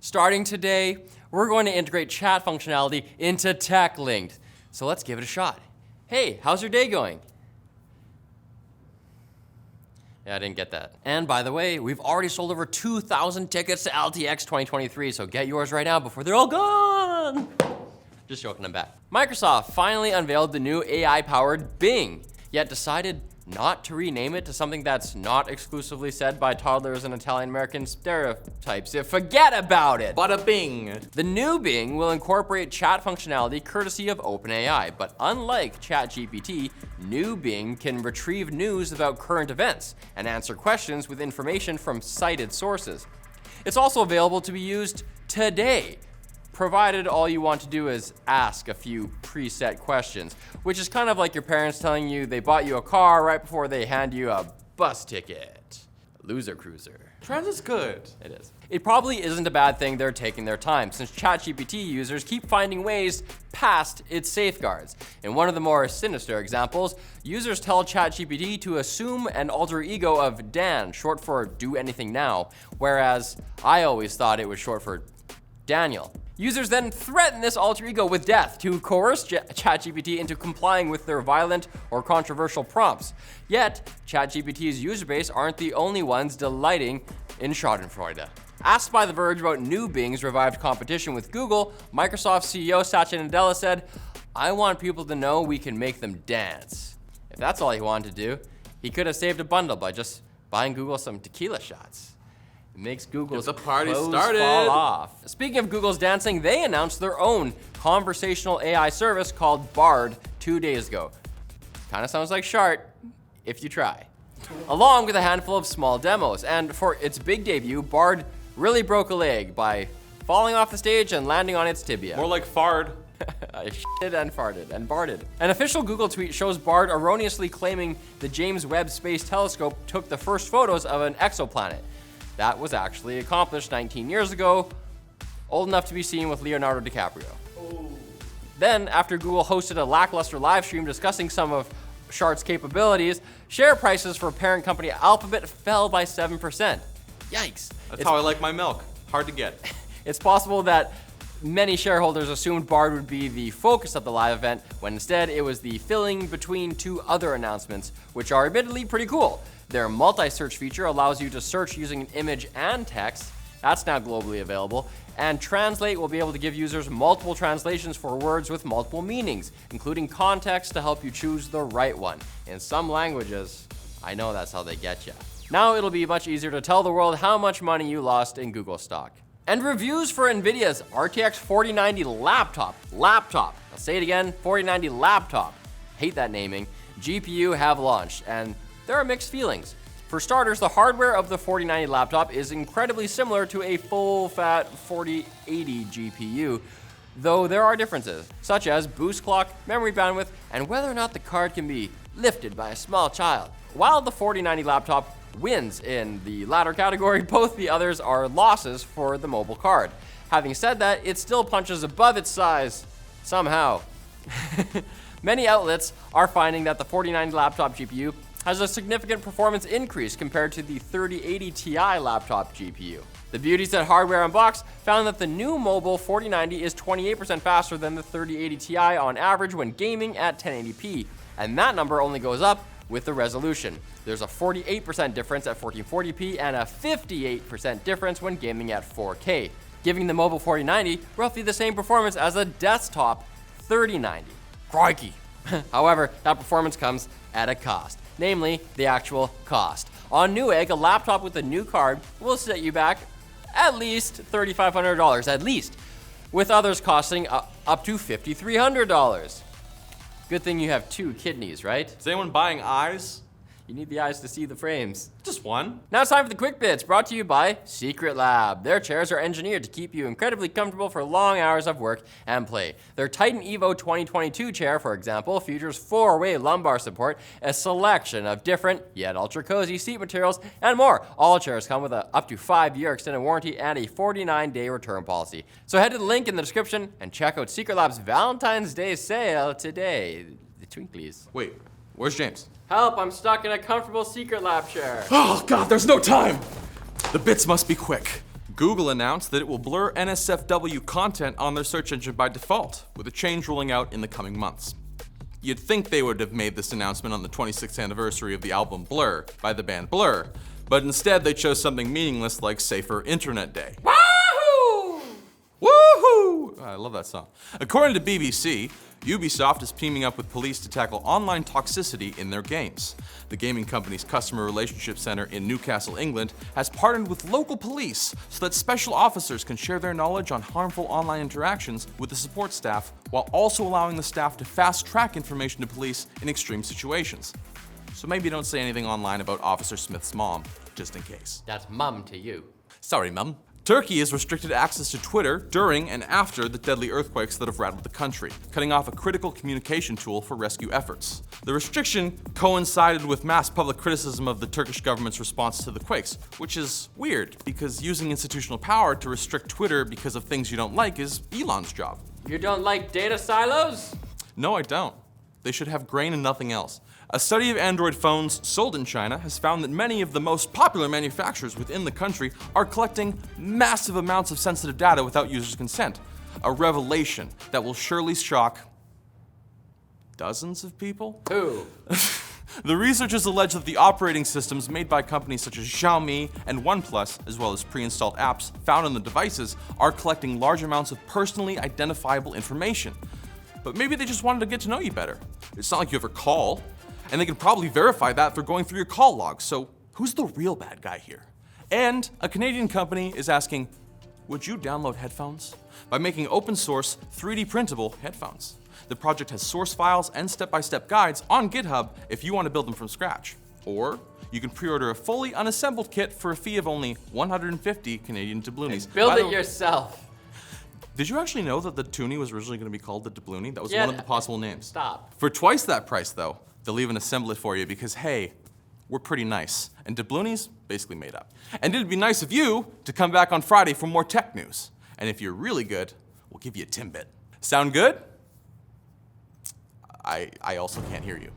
Starting today, we're going to integrate chat functionality into TechLinked. So let's give it a shot. Hey, how's your day going? Yeah, I didn't get that. And by the way, we've already sold over 2,000 tickets to LTX 2023, so get yours right now before they're all gone. Just joking, I'm back. Microsoft finally unveiled the new AI-powered Bing, yet decided not to rename it to something that's not exclusively said by toddlers and Italian-American stereotypes. Forget about it! Bada bing! The new Bing will incorporate chat functionality courtesy of OpenAI, but unlike ChatGPT, new Bing can retrieve news about current events and answer questions with information from cited sources. It's also available to be used today, provided all you want to do is ask a few preset questions, which is kind of like your parents telling you they bought you a car right before they hand you a bus ticket. Loser cruiser. Transit's good. It is. It probably isn't a bad thing they're taking their time, since ChatGPT users keep finding ways past its safeguards. In one of the more sinister examples, users tell ChatGPT to assume an alter ego of Dan, short for Do Anything Now, whereas I always thought it was short for Daniel. Users then threaten this alter ego with death to coerce ChatGPT into complying with their violent or controversial prompts. Yet, ChatGPT's user base aren't the only ones delighting in schadenfreude. Asked by The Verge about new Bing's revived competition with Google, Microsoft CEO Satya Nadella said, "I want people to know we can make them dance." If that's all he wanted to do, he could have saved a bundle by just buying Google some tequila shots. Makes Google's Get the party clothes started. fall off. Speaking of Google's dancing, they announced their own conversational AI service called Bard 2 days ago. Kind of sounds like Shart, if you try. Along with a handful of small demos. And for its big debut, Bard really broke a leg by falling off the stage and landing on its tibia. More like fard. I shitted and farted and barded. An official Google tweet shows Bard erroneously claiming the James Webb Space Telescope took the first photos of an exoplanet. That was actually accomplished 19 years ago, old enough to be seen with Leonardo DiCaprio. Oh. Then, after Google hosted a lackluster live stream discussing some of Shart's capabilities, share prices for parent company Alphabet fell by 7%. Yikes. That's how I like my milk. Hard to get. It's possible that many shareholders assumed Bard would be the focus of the live event, when instead it was the filling between two other announcements, which are admittedly pretty cool. Their multi-search feature allows you to search using an image and text. That's now globally available. And Translate will be able to give users multiple translations for words with multiple meanings, including context to help you choose the right one. In some languages, I know that's how they get you. Now it'll be much easier to tell the world how much money you lost in Google stock. And reviews for NVIDIA's RTX 4090 laptop. I'll say it again, 4090 laptop. Hate that naming. GPU have launched, and there are mixed feelings. For starters, the hardware of the 4090 laptop is incredibly similar to a full-fat 4080 GPU, though there are differences, such as boost clock, memory bandwidth, and whether or not the card can be lifted by a small child. While the 4090 laptop wins in the latter category, both the others are losses for the mobile card. Having said that, it still punches above its size, somehow. Many outlets are finding that the 4090 laptop GPU has a significant performance increase compared to the 3080 Ti laptop GPU. The Beauties at Hardware Unboxed found that the new mobile 4090 is 28% faster than the 3080 Ti on average when gaming at 1080p, and that number only goes up with the resolution. There's a 48% difference at 1440p and a 58% difference when gaming at 4K, giving the mobile 4090 roughly the same performance as a desktop 3090. Crikey! However, that performance comes at a cost, namely the actual cost. On Newegg, a laptop with a new card will set you back at least $3,500, at least, with others costing up to $5,300. Good thing you have 2 kidneys, right? Is anyone buying eyes? You need the eyes to see the frames. Just one. Now it's time for the Quick Bits, brought to you by Secret Lab. Their chairs are engineered to keep you incredibly comfortable for long hours of work and play. Their Titan Evo 2022 chair, for example, features 4-way lumbar support, a selection of different, yet ultra-cozy seat materials, and more. All chairs come with a up to 5-year extended warranty and a 49-day return policy. So head to the link in the description and check out Secret Lab's Valentine's Day sale today. The Twinklies. Wait, where's James? Help, I'm stuck in a comfortable Secret Lab chair. Oh God, there's no time! The bits must be quick. Google announced that it will blur NSFW content on their search engine by default, with a change rolling out in the coming months. You'd think they would have made this announcement on the 26th anniversary of the album Blur by the band Blur, but instead they chose something meaningless like Safer Internet Day. Wahoo! Woohoo! I love that song. According to BBC, Ubisoft is teaming up with police to tackle online toxicity in their games. The gaming company's Customer Relationship Center in Newcastle, England, has partnered with local police so that special officers can share their knowledge on harmful online interactions with the support staff, while also allowing the staff to fast-track information to police in extreme situations. So maybe don't say anything online about Officer Smith's mom, just in case. That's mum to you. Sorry, Mum. Turkey has restricted access to Twitter during and after the deadly earthquakes that have rattled the country, cutting off a critical communication tool for rescue efforts. The restriction coincided with mass public criticism of the Turkish government's response to the quakes, which is weird because using institutional power to restrict Twitter because of things you don't like is Elon's job. You don't like data silos? No, I don't. They should have grain and nothing else. A study of Android phones sold in China has found that many of the most popular manufacturers within the country are collecting massive amounts of sensitive data without users' consent. A revelation that will surely shock dozens of people? Who? The researchers allege that the operating systems made by companies such as Xiaomi and OnePlus, as well as pre-installed apps found on the devices, are collecting large amounts of personally identifiable information. But maybe they just wanted to get to know you better. It's not like you ever call. And they can probably verify that through going through your call logs. So who's the real bad guy here? And a Canadian company is asking, would you download headphones? By making open source 3D printable headphones. The project has source files and step-by-step guides on GitHub if you want to build them from scratch. Or you can pre-order a fully unassembled kit for a fee of only 150 Canadian doubloonies. Build it yourself. Did you actually know that the Toonie was originally going to be called the doubloony? That was Yeah, one of the possible names. Stop. For twice that price, though, they'll even assemble it for you because, hey, we're pretty nice. And doubloonies, basically made up. And it'd be nice of you to come back on Friday for more tech news. And if you're really good, we'll give you a Timbit. Sound good? I also can't hear you.